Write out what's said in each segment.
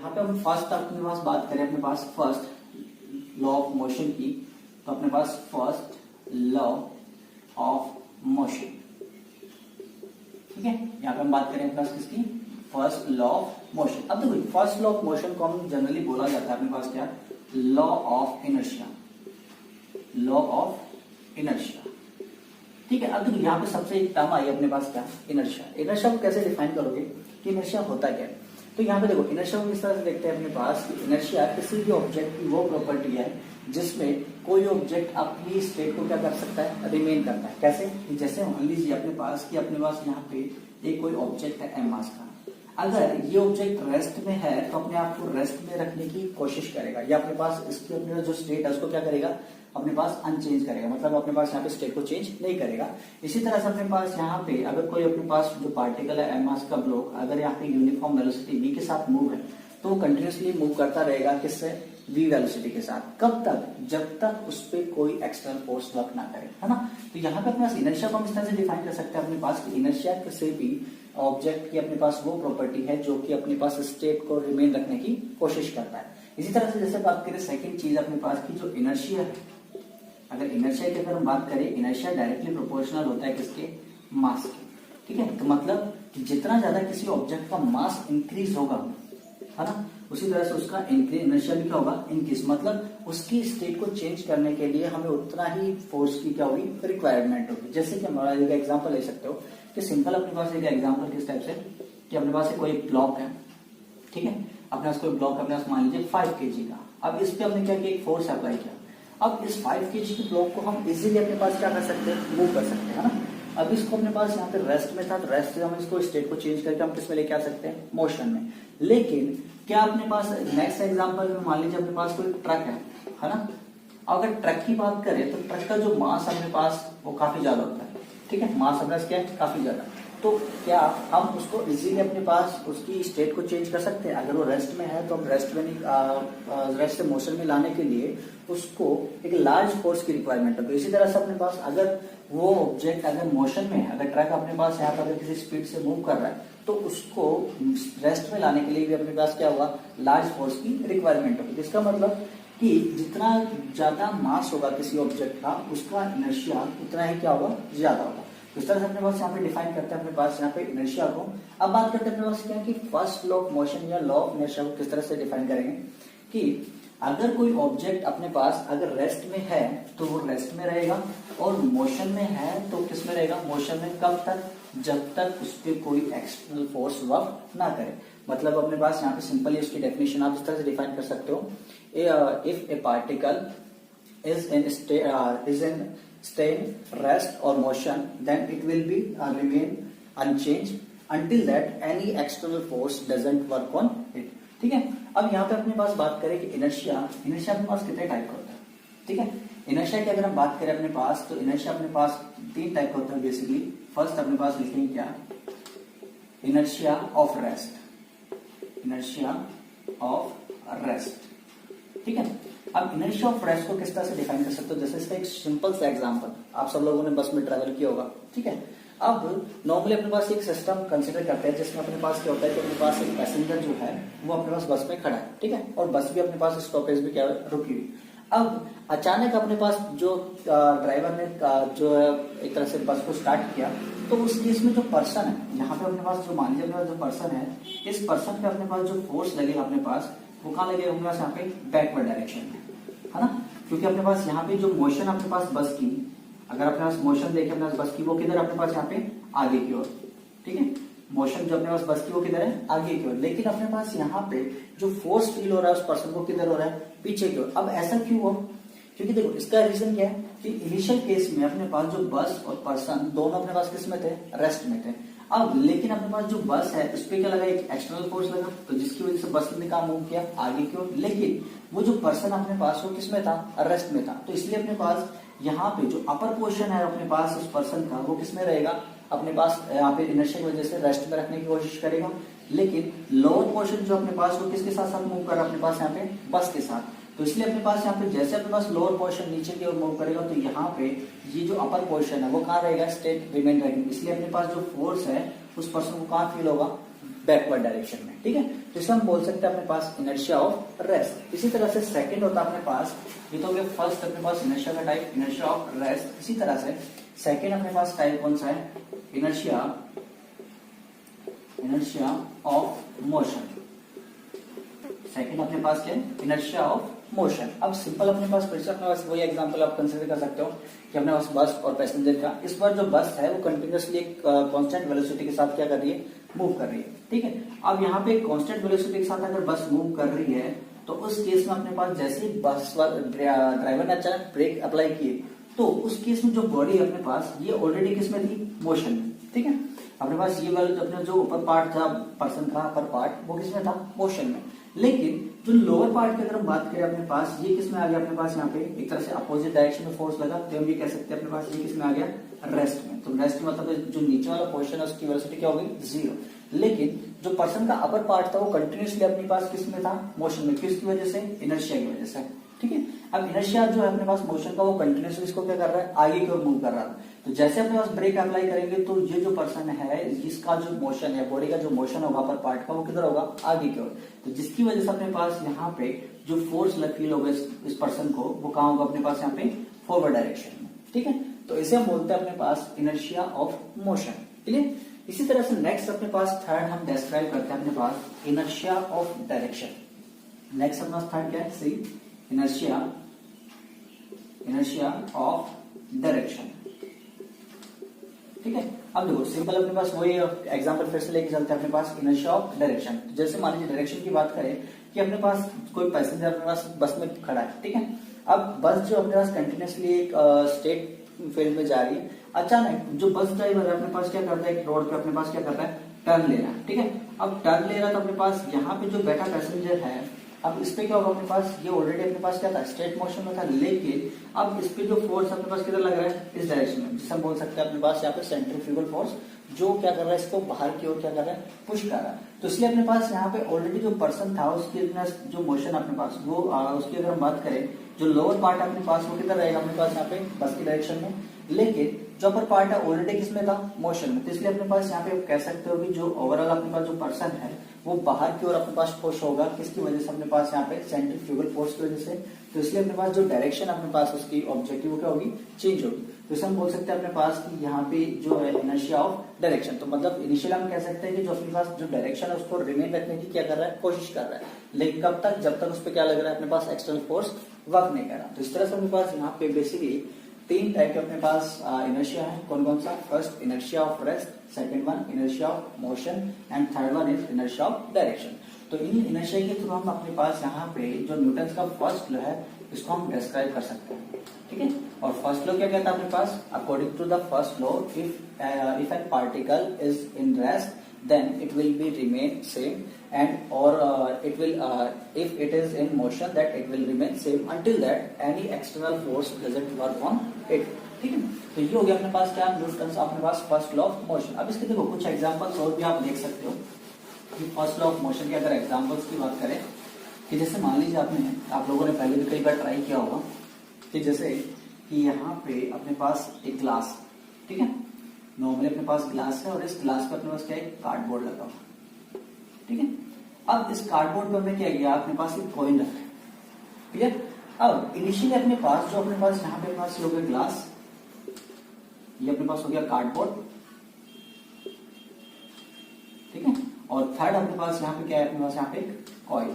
यहाँ पे हम फर्स्ट अपने पास बात करें, अपने पास फर्स्ट लॉ ऑफ मोशन की, तो अपने पास फर्स्ट लॉ ऑफ मोशन, ठीक है। यहाँ पे हम बात करें अपने पास किसकी, फर्स्ट लॉ ऑफ मोशन। अब देखो फर्स्ट लॉ ऑफ मोशन को हम जनरली बोला जाता है अपने पास क्या, law of inertia, law of inertia, ठीक है। अब देखो यहाँ पे सबसे एक टर्म आई अपने पास क्या, इनर्शिया। इनर्शिया को कैसे डिफाइन करोगे कि इनर्शिया होता क्या है, तो यहाँ पे देखो इनर्शिया को किस तरह से देखते हैं अपने पास, इनर्शिया किसी भी ऑब्जेक्ट की वो प्रॉपर्टी है जिसमें कोई ऑब्जेक्ट अपनी स्टेट को क्या कर सकता है, रिमेन करता है। कैसे, जैसे मान लीजिए अपने पास यहाँ पे एक कोई ऑब्जेक्ट है एम मास का, अगर ये ऑब्जेक्ट रेस्ट में है तो अपने आप को रेस्ट में रखने की कोशिश करेगा, या अपने पास इसकी अपने जो स्टेट है उसको क्या करेगा, अपने पास अनचेंज करेगा, मतलब अपने पास यहाँ पे स्टेट को चेंज नहीं करेगा। इसी तरह से अपने पास यहाँ पे अगर कोई अपने पास जो पार्टिकल है एम मास का ब्लॉक, अगर यहाँ पे यूनिफॉर्म वेलोसिटी v के साथ मूव है तो वो कंटिन्यूसली मूव करता रहेगा, किससे, v वेलोसिटी के साथ। कब तक, जब तक उस पर कोई एक्सटर्नल फोर्स वर्क ना करे, है ना। तो यहाँ पे अपने पास इनर्शिया को हम इस तरह से डिफाइन कर सकते हैं अपने पास कि इनर्शिया किसी भी ऑब्जेक्ट की अपने पास वो प्रॉपर्टी है जो कि अपने पास स्टेट को रिमेन रखने की कोशिश करता है। इसी तरह से जैसे बात करें सेकंड चीज अपने पास की जो इनर्शिया है, अगर इनर्शिया की अगर हम बात करें, इनर्शिया डायरेक्टली प्रोपोर्शनल होता है किसके, मास के, ठीक है। तो मतलब कि जितना ज्यादा किसी ऑब्जेक्ट का मास इंक्रीज होगा, है ना, उसी तरह से उसका इनर्शिया भी क्या होगा, इंक्रीज, मतलब उसकी स्टेट को चेंज करने के लिए हमें उतना ही फोर्स की क्या होगी, रिक्वायरमेंट होगी। जैसे कि हमारा एक एग्जांपल ले सकते हो कि सिंपल अपने पास एक एग्जांपल किस टाइप से कि अपने पास कोई ब्लॉक है, ठीक है, अपने पास कोई ब्लॉक अपने पास मान लीजिए 5 kg का। अब इस पे हमने क्या किया, एक फोर्स अप्लाई किया। अब इस 5 kg के ब्लॉक को हम इजीली अपने पास क्या कर सकते हैं, मूव कर सकते हैं, है ना। अब इसको अपने पास यहाँ पे रेस्ट में था, तो रेस्ट से हम इसको स्टेट को चेंज करके हम किस में लेके आ सकते हैं, मोशन में। लेकिन क्या अपने पास नेक्स्ट एग्जांपल में मान लीजिए अपने पास कोई ट्रक है ना। अगर ट्रक की बात करें तो ट्रक का जो मास अपने पास वो काफी ज्यादा होता है, ठीक है, मास अपने पास क्या है, काफी ज्यादा। तो क्या हम उसको इजीली अपने पास उसकी स्टेट को चेंज कर सकते हैं। अगर वो रेस्ट में है तो हम रेस्ट में नहीं, रेस्ट से मोशन में लाने के लिए उसको एक लार्ज फोर्स की रिक्वायरमेंट है। तो इसी तरह से अपने पास अगर वो ऑब्जेक्ट अगर मोशन में है, अगर ट्रक अपने पास यहाँ पर अगर किसी स्पीड से मूव कर रहा है तो उसको रेस्ट में लाने के लिए भी अपने पास क्या होगा, लार्ज फोर्स की रिक्वायरमेंट होगी। इसका मतलब कि जितना ज्यादा मास होगा किसी ऑब्जेक्ट का, उसका इनर्शिया उतना ही क्या होगा, ज्यादा होगा। इस तरह से अपने पास यहाँ पे डिफाइन करते हैं अपने पास यहाँ पे इनर्शिया को। अब बात करते हैं अपने पास क्या कि फर्स्ट लॉ ऑफ मोशन या लॉ ऑफ इनर्शिया को किस तरह से डिफाइन करेंगे कि अगर कोई ऑब्जेक्ट अपने पास अगर रेस्ट में है तो वो रेस्ट में रहेगा, और मोशन में है तो किस में रहेगा, मोशन में। कब तक, जब तक उस पर कोई एक्सटर्नल फोर्स वर्क ना करे। मतलब अपने पास यहाँ पे सिंपली उसकी डेफिनेशन आप इस तरह से डिफाइन कर सकते हो, if A particle is in state rest or motion, then it will be remain unchanged until that any external force doesn't work on it, ठीक है। अब यहाँ पे अपने पास बात करें कि इनर्शिया अपने पास कितने टाइप का होता है, ठीक है। इनर्शिया की अगर हम बात करें अपने पास, तो इनर्शिया अपने पास 3 टाइप का होता है बेसिकली। फर्स्ट अपने पास लिखेंगे क्या, inertia of rest, inertia of rest, ठीक है। अब इनर्शिया ऑफ रेस्ट को किस तरह से डिफाइन कर सकते हो, जैसे इसका एक सिंपल सा एग्जांपल, आप सब लोगों ने बस में ट्रैवल किया होगा, ठीक है। अब नॉर्मली अपने पास एक सिस्टम कंसीडर करते हैं जिसमें अपने पास क्या होता है कि अपने पास एक पैसेंजर जो है वो अपने पास बस में खड़ा है, ठीक है, और बस भी अपने पास स्टॉपेज में क्या रुकी हुई। अब अचानक अपने पास जो ड्राइवर ने जो है एक तरह से बस को स्टार्ट किया, तो उस केस में जो पर्सन है यहाँ पे अपने पास जो मान लीजिए अपने पास जो पर्सन है, इस पर्सन पे अपने पास जो फोर्स लगेगा अपने पास वो कहाँ लगेगा, अपने पास यहाँ पे बैकवर्ड डायरेक्शन में, है ना। क्योंकि अपने पास यहाँ पे जो मोशन अपने पास बस की, अगर अपने पास मोशन देखे अपने पास बस की, वो किधर अपने पास यहाँ पे आगे की ओर, ठीक है। मोशन जो अपने पास बस की वो किधर है, आगे की ओर। लेकिन अपने पास यहाँ पे जो फोर्स फील हो रहा है उस पर्सन को किधर हो रहा है, पीछे की ओर। अब ऐसा क्यों हो, क्योंकि देखो इसका रीजन क्या है कि इनिशियल केस में अपने पास जो बस और पर्सन दोनों अपने पास किस में थे, रेस्ट में थे। अब लेकिन अपने पास जो बस है उस पर क्या लगा, एक एक्सटर्नल फोर्स लगा, तो जिसकी वजह से बस ने काम मूव किया आगे की ओर। लेकिन वो जो पर्सन अपने पास वो किस में था, रेस्ट में था। तो इसलिए अपने पास यहाँ पे जो अपर पोर्शन है अपने पास उस पर्सन का वो किस में रहेगा, अपने पास यहाँ पे इनर्शिया की वजह से रेस्ट में रखने की कोशिश करेगा। लेकिन लोअर पोर्शन जो अपने पास वो किसके साथ साथ मूव कर रहा है, अपने पास यहाँ पे बस के साथ। तो इसलिए अपने पास यहाँ पे जैसे अपने पास लोअर पोर्शन नीचे की ओर मूव करेगा, तो यहाँ पे ये जो अपर पोर्शन है वो कहाँ रहेगा, स्टेट रिमेन रहेगी। इसलिए अपने पास जो फोर्स है उस पर्सन को कहाँ फील होगा, बैकवर्ड डायरेक्शन में, ठीक है। तो इसमें हम बोल सकते हैं अपने पास इनर्शिया ऑफ रेस्ट। इसी तरह से सेकंड होता है अपने पास, ये तो हो गया फर्स्ट अपने पास इनर्शिया का टाइप, इनर्शिया ऑफ रेस्ट। इसी तरह से सेकंड अपने पास टाइप कौन सा है, इनर्शिया ऑफ मोशन। सेकंड अपने पास क्या है, इनर्शिया ऑफ मोशन। अब सिंपल अपने पास फिर से अपने पास वही एग्जांपल आप कंसीडर कर सकते हो कि अपने पास बस और पैसेंजर का। इस बार जो बस है वो कंटिन्यूअसली एक कांस्टेंट वेलोसिटी के साथ क्या कर रही है, मूव कर रही है, ठीक है। अब यहाँ पे कांस्टेंट वेलोसिटी के साथ अगर बस मूव कर रही है तो उस केस में अपने पास जैसे ही बस ड्राइवर ने अचानक ब्रेक अप्लाई किए तो उस केस में जो बॉडी है अपने पास ये ऑलरेडी किस में थी, मोशन में, ठीक है। अपने पास ये वाला अपना जो ऊपर पार्ट था पर्सन का अपर पार्ट वो किसमें था, मोशन में। लेकिन जो लोअर पार्ट की अगर हम बात करें अपने पास ये किसमें आ गया, अपने पास यहाँ पे एक तरह से अपोजिट डायरेक्शन में फोर्स लगा तो हम ये कह सकते हैं अपने पास ये किसमें आ गया, रेस्ट में। तो रेस्ट मतलब जो नीचे वाला पोर्शन है उसकी वेलोसिटी क्या होगी, 0। लेकिन जो पर्सन का अपर पार्ट था वो कंटिन्यूसली अपने पास किसमें था, मोशन में। किसकी वजह से, इनर्शिया की वजह से, ठीक है। अब इनर्शिया जो है अपने पास मोशन का वो कंटिन्यूसली इसको क्या कर रहा है, आगे की ओर मूव कर रहा है। तो जैसे अपने पास ब्रेक अप्लाई करेंगे तो ये जो पर्सन है इसका जो मोशन है, बॉडी का जो मोशन होगा अपर पार्ट का वो किधर होगा, आगे की ओर। तो जिसकी वजह से अपने पास यहाँ पे जो फोर्स फील होगा इस पर्सन को वो कहाँ होगा, अपने पास यहाँ पे फॉरवर्ड डायरेक्शन में, ठीक है। तो इसे हम बोलते हैं अपने पास इनर्शिया ऑफ मोशन, क्लियर। इसी तरह से नेक्स्ट अपने पास थर्ड हम डिस्क्राइब करते हैं अपने पास इनर्शिया ऑफ डायरेक्शन। नेक्स्ट अपने पास थर्ड क्या है, सी इनर्शिया ऑफ डायरेक्शन, ठीक है। अब देखो सिंपल अपने पास वही एग्जांपल फिर से लेके चलते हैं अपने पास इनर्शिया ऑफ डायरेक्शन। जैसे मान लीजिए डायरेक्शन की बात करें कि अपने पास कोई पैसेंजर अपने पास बस में खड़ा है, ठीक है। अब बस जो अपने पास कंटिन्यूसली एक स्टेट फील्ड में जा रही है, अचानक जो बस ड्राइवर है अपने पास क्या करता है, एक रोड पे अपने पास क्या करता है, टर्न ले रहा है, ठीक है। अब टर्न ले रहा है तो अपने पास यहाँ पे जो बैठा पैसेंजर है, अब इस पे क्या होगा अपने पास, ये ऑलरेडी अपने पास क्या था, स्ट्रेट मोशन में था। लेकिन अब इस पे जो फोर्स अपने पास किधर लग रहा है, इस डायरेक्शन में, जिसे हम बोल सकते हैं अपने पास यहाँ पे सेंट्रीफ्यूगल फोर्स, जो क्या कर रहा है, इसको बाहर की ओर क्या कर रहा है, पुश कर रहा है। तो इसलिए अपने पास यहाँ पे ऑलरेडी जो पर्सन था उसकी जो मोशन अपने पास वो उसकी अगर हम बात करें, जो लोअर पार्ट अपने पास वो किधर रहेगा, अपने पास यहाँ पे बस की डायरेक्शन में। लेकिन जो अपर पार्ट है ऑलरेडी किसमें था, मोशन में। तो इसलिए अपने पास यहाँ पे कह सकते हो कि जो ओवरऑल अपने पास जो पर्सन है वो बाहर की ओर अपने पास पुश होगा, किसकी वजह से, अपने पास यहाँ पे सेंट्रीफ्यूगल फोर्स की वजह से। तो इसलिए अपने पास जो डायरेक्शन अपने पास उसकी ऑब्जेक्टिव क्या होगी, चेंज होगी। तो इसे हम बोल सकते हैं अपने पास कि यहाँ पे जो है इनर्शिया ऑफ डायरेक्शन। तो मतलब इनिशियल हम कह सकते हैं कि जो अपने पास जो डायरेक्शन है उसको रिमेन रखने की क्या कर रहा है, कोशिश कर रहा है। लेकिन कब तक, जब तक उस पर क्या लग रहा है, अपने पास एक्सटर्नल फोर्स वर्क नहीं कर रहा। तो इस तरह से अपने पास यहाँ पे बेसिकली तीन टाइप के अपने पास इनर्शिया है। कौन कौन सा, first inertia of rest, second one inertia of motion and third one is inertia of direction. तो इन इनर्शिया के थ्रू हम अपने पास यहाँ पे जो न्यूटन का फर्स्ट लॉ है इसको हम डिस्क्राइब कर सकते हैं, ठीक है। और फर्स्ट लॉ क्या कहता है अपने पास, according to the first law if an particle is in rest then it will be remain same and or it will if it is in motion that it will remain same until that any external force doesn't work on it, ठीक है। तो ये हो गया अपने पास क्या, Newton अपने पास first law of motion. अब इसके देखो कुछ एग्जांपल्स और भी आप देख सकते हो कि फर्स्ट लॉ ऑफ मोशन के अगर एग्जांपल्स की बात करें कि जैसे मान लीजिए आप लोगों ने पहले भी कई बार ट्राई किया होगा कि जैसे कि यहाँ पे अपने पास एक ग्लास, ठीक है, नॉर्मली अपने पास ग्लास है और इस ग्लास पे अपने पास क्या है, कार्डबोर्ड लगा हुआ, ठीक है। अब इस कार्डबोर्ड पे हमने क्या किया, अपने पास एक कॉइन रखा है, क्लियर। अब इनिशियली अपने पास जो अपने पास यहाँ पे अपने पास हो गया ग्लास, ये अपने पास हो गया कार्डबोर्ड, ठीक है। और थर्ड अपने पास यहाँ पे क्या है, अपने पास यहाँ पे कॉइन,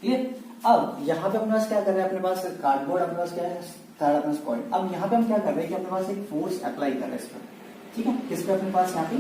क्लियर। अब यहाँ पे अपने पास क्या कर रहे हैं, अपने पास कार्डबोर्ड, अपने पास क्या है, थर्ड अपने पास कॉइन। अब यहाँ पे हम क्या कर रहे हैं कि अपने पास एक फोर्स अप्लाई कर रहे हैं इस पर, ठीक है। किस पे, अपने पास यहाँ पे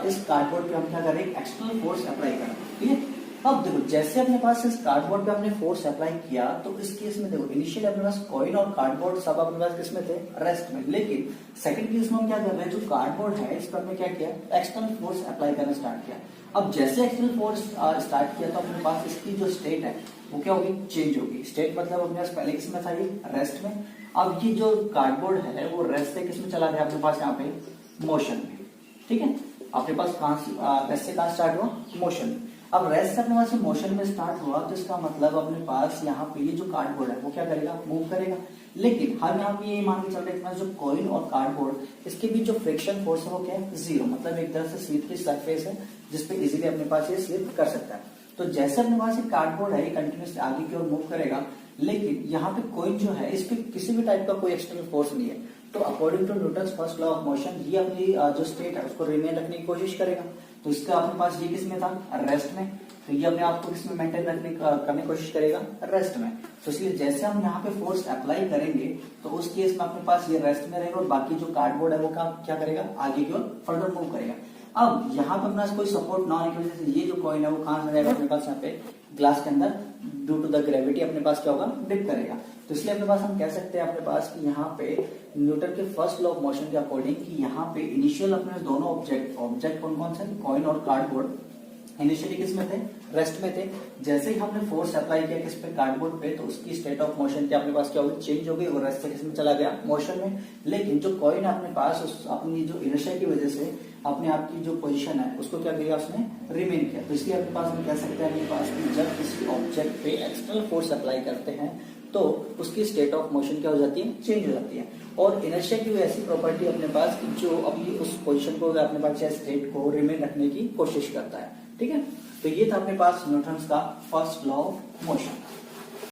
इस कार्डबोर्ड पे हम क्या कर रहे हैं, एक्सटर्नल फोर्स अप्लाई कर रहे हैं, ठीक है। अब देखो जैसे अपने पास इस कार्डबोर्ड पे हमने फोर्स अप्लाई किया तो इस केस में देखो इनिशियली अपने पास कॉइन और कार्डबोर्ड सब अपने पास किसमें थे, रेस्ट में। लेकिन सेकंड केस में हम क्या कर रहे हैं, जो कार्डबोर्ड है इस पर हमने क्या किया, एक्सटर्नल फोर्स अप्लाई करना स्टार्ट किया। अब जैसे एक्सटर्नल फोर्स स्टार्ट किया तो अपने पास इसकी जो स्टेट है वो क्या होगी, चेंज होगी। स्टेट मतलब अपने पास पहले किसमें था, ये रेस्ट में। अब ये जो कार्डबोर्ड है वो रेस्ट से किसमें चला गया, अपने पास यहाँ पे मोशन में, ठीक है। आपके पास रेस्ट से कहां स्टार्ट हुआ, मोशन। अब रेस्ट अपने पास मोशन में स्टार्ट हुआ तो इसका मतलब अपने पास यहाँ पे ये जो कार्डबोर्ड है वो क्या करेगा, मूव करेगा। लेकिन हम यहाँ पे ये मान के चल रहे हैं जो कॉइन और कार्डबोर्ड इसके बीच जो फ्रिक्शन फोर्स है वो क्या है, जीरो। मतलब एक तरह से स्लिप की सरफेस है जिसपे इजीली अपने पास ये स्लिप कर सकता है। तो जैसे अपने पास ये कार्डबोर्ड है ये कंटिन्यूसली आगे की ओर मूव करेगा, लेकिन यहाँ पे कॉइन जो है इस पे किसी भी टाइप का कोई एक्सटर्नल फोर्स नहीं है। तो according to Newton's first law of motion ये अपनी जो स्टेट है उसको रिमेन रखने की कोशिश करेगा। तो इसका अपने पास ये किस में था, रेस्ट में। तो ये अपने आप को किस में मेंटेन करने की कोशिश करेगा, रेस्ट में। तो इसलिए जैसे हम यहाँ पे फोर्स अप्लाई करेंगे तो उस केस में अपने पास ये रेस्ट में रहेगा और बाकी जो कार्डबोर्ड है वो क्या करेगा, आगे की ओर फर्दर मूव करेगा। अब यहाँ पर अपने पास कोई सपोर्ट ना होने की वजह से ये जो कॉइन है वो कहां से जाएगा, अपने पास यहाँ पे ग्लास के अंदर ड्यू टू द ग्रेविटी अपने पास क्या होगा, डिप करेगा। तो इसलिए अपने पास हम कह सकते हैं अपने पास कि यहाँ पे न्यूटन के फर्स्ट लॉ ऑफ मोशन के अकॉर्डिंग कि यहाँ पे इनिशियल अपने दोनों ऑब्जेक्ट कौन कौन से, कॉइन और कार्डबोर्ड इनिशियली किस में थे, रेस्ट में थे। जैसे ही हमने फोर्स अप्लाई किया किस पे, कार्डबोर्ड पे, तो उसकी स्टेट ऑफ मोशन क्या अपने पास क्या होगी, चेंज हो गई और रेस्ट से किस में चला गया, मोशन में। लेकिन जो कॉइन है अपने पास अपनी जो इनर्शिया की वजह से अपने आप की जो पोजीशन है उसको क्या किया, उसने रिमेन किया। तो इसलिए अपने पास हम कह सकते हैं अपने पास कि जब किसी ऑब्जेक्ट पे एक्सटर्नल फोर्स अप्लाई करते हैं तो उसकी स्टेट ऑफ मोशन क्या हो जाती है, चेंज हो जाती है। और इनर्शिया की ऐसी प्रॉपर्टी अपने पास जो अपनी उस पोजीशन को अपने पास स्टेट को रिमेन रखने की कोशिश करता है। ठीक है, तो ये था अपने पास न्यूटन्स का फर्स्ट लॉ ऑफ मोशन।